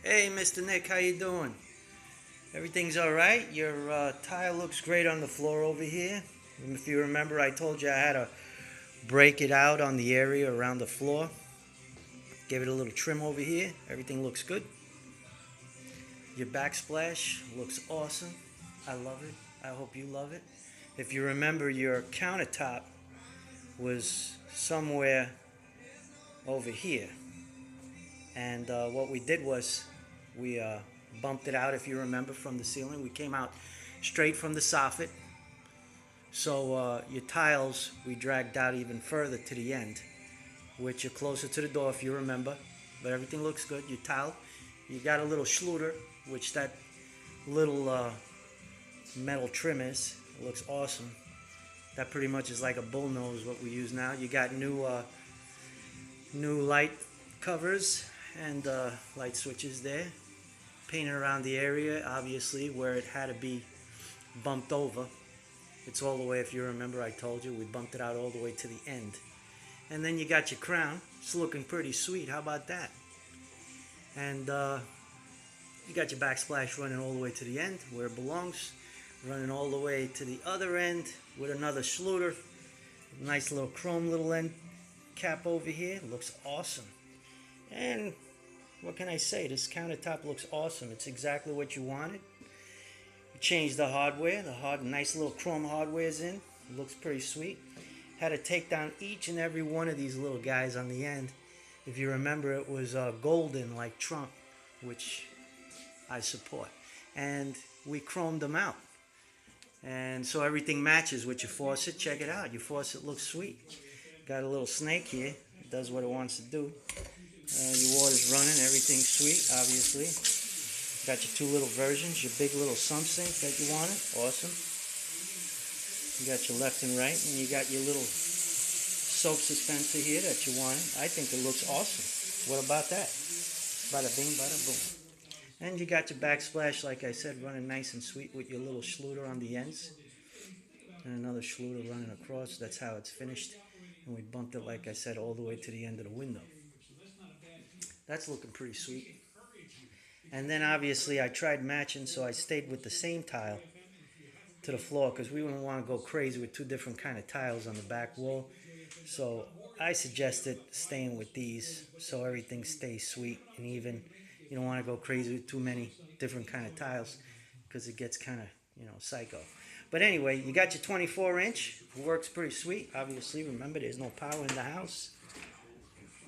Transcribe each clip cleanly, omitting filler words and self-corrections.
Hey, Mr. Nick, how you doing? Everything's all right? Your tile looks great on the floor over here. If you remember, I told you I had to break it out on the area around the floor. Gave it a little trim over here. Everything looks good. Your backsplash looks awesome. I love it. I hope you love it. If you remember, your countertop was somewhere over here. And what we did was we bumped it out, if you remember, from the ceiling. We came out straight from the soffit. So your tiles we dragged out even further to the end, which are closer to the door, if you remember. But everything looks good. Your tile, you got a little schluter, which that little metal trim is. It looks awesome. That pretty much is like a bullnose, what we use now. You got new light covers and light switches there. Painted around the area, obviously, where it had to be bumped over. It's all the way, if you remember, I told you, we bumped it out all the way to the end. And then you got your crown. It's looking pretty sweet. How about that? And you got your backsplash running all the way to the end, where it belongs. Running all the way to the other end with another schluter. Nice little chrome little end cap over here. Looks awesome. And what can I say? This countertop looks awesome. It's exactly what you wanted. You changed the hardware. Nice little chrome hardware's in. It looks pretty sweet. Had to take down each and every one of these little guys on the end. If you remember, it was golden like Trump, which I support. And we chromed them out. And so everything matches with your faucet. Check it out. Your faucet looks sweet. Got a little snake here. It does what it wants to do. Your water's running. Everything's sweet, obviously. Got your two little versions. Your big little sump sink that you wanted. Awesome. You got your left and right. And you got your little soap dispenser here that you wanted. I think it looks awesome. What about that? Bada bing, bada boom. And you got your backsplash, like I said, running nice and sweet with your little schluter on the ends. And another schluter running across. That's how it's finished. And we bumped it, like I said, all the way to the end of the window. That's looking pretty sweet. And then obviously I tried matching, so I stayed with the same tile to the floor because we wouldn't want to go crazy with two different kind of tiles on the back wall. So I suggested staying with these so everything stays sweet and even. You don't want to go crazy with too many different kind of tiles because it gets kind of, psycho. But anyway, you got your 24-inch. It works pretty sweet. Obviously, remember, there's no power in the house.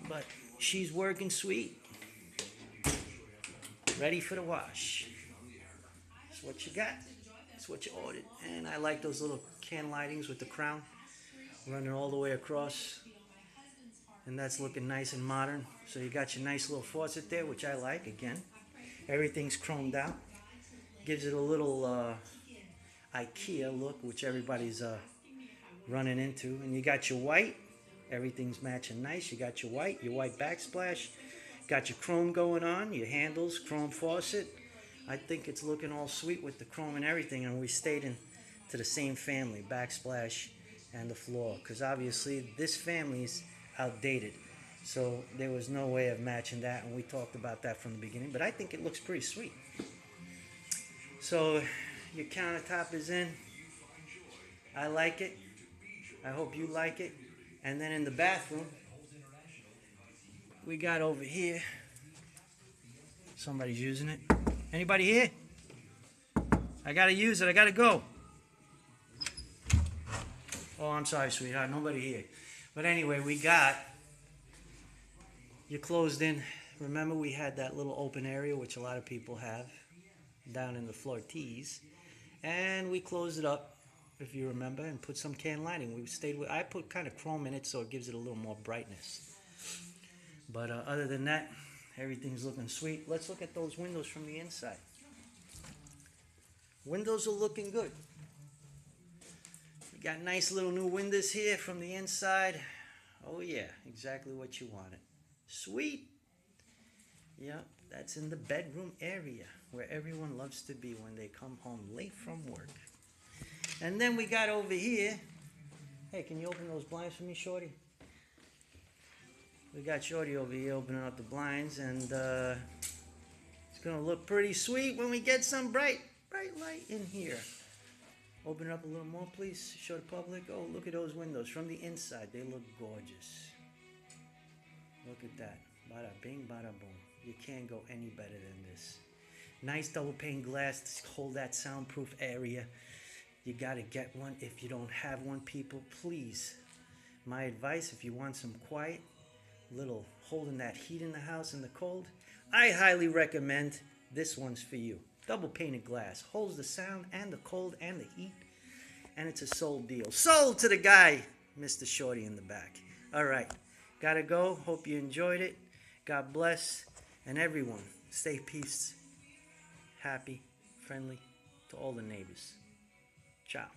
But she's working sweet. Ready for the wash. That's what you got. That's what you ordered. And I like those little can lightings with the crown running all the way across. And that's looking nice and modern. So you got your nice little faucet there, which I like. Again, everything's chromed out. Gives it a little IKEA look, which everybody's running into. And you got your white. Everything's matching nice. You got your white backsplash. Got your chrome going on. Your handles, chrome faucet. I think it's looking all sweet with the chrome and everything. And we stayed in to the same family, backsplash and the floor. Because obviously this family's outdated, so there was no way of matching that, and we talked about that from the beginning, but I think it looks pretty sweet. So your countertop is in. I like it. I hope you like it. And then in the bathroom we got over here, somebody's using it. Anybody here? I gotta use it. I gotta go. Oh, I'm sorry, sweetheart, nobody here. But anyway, we got you closed in. Remember, we had that little open area, which a lot of people have, down in the floor tees. And we closed it up, if you remember, and put some can lighting. We stayed with. I put kind of chrome in it, so it gives it a little more brightness. But other than that, everything's looking sweet. Let's look at those windows from the inside. Windows are looking good. Got nice little new windows here from the inside. Oh yeah, exactly what you wanted. Sweet. Yep, that's in the bedroom area where everyone loves to be when they come home late from work. And then we got over here. Hey, can you open those blinds for me, Shorty? We got Shorty over here opening up the blinds, and gonna look pretty sweet when we get some bright light in here. Open it up a little more, please. Show the public. Oh, look at those windows from the inside. They look gorgeous. Look at that. Bada bing, bada boom. You can't go any better than this. Nice double pane glass to hold that soundproof area. You gotta get one. If you don't have one, people, please. My advice, if you want some quiet, little holding that heat in the house in the cold, I highly recommend this one's for you. Double painted glass. Holds the sound and the cold and the heat. And it's a sold deal. Sold to the guy, Mr. Shorty in the back. Alright. Gotta go. Hope you enjoyed it. God bless. And everyone, stay peace, happy, friendly to all the neighbors. Ciao.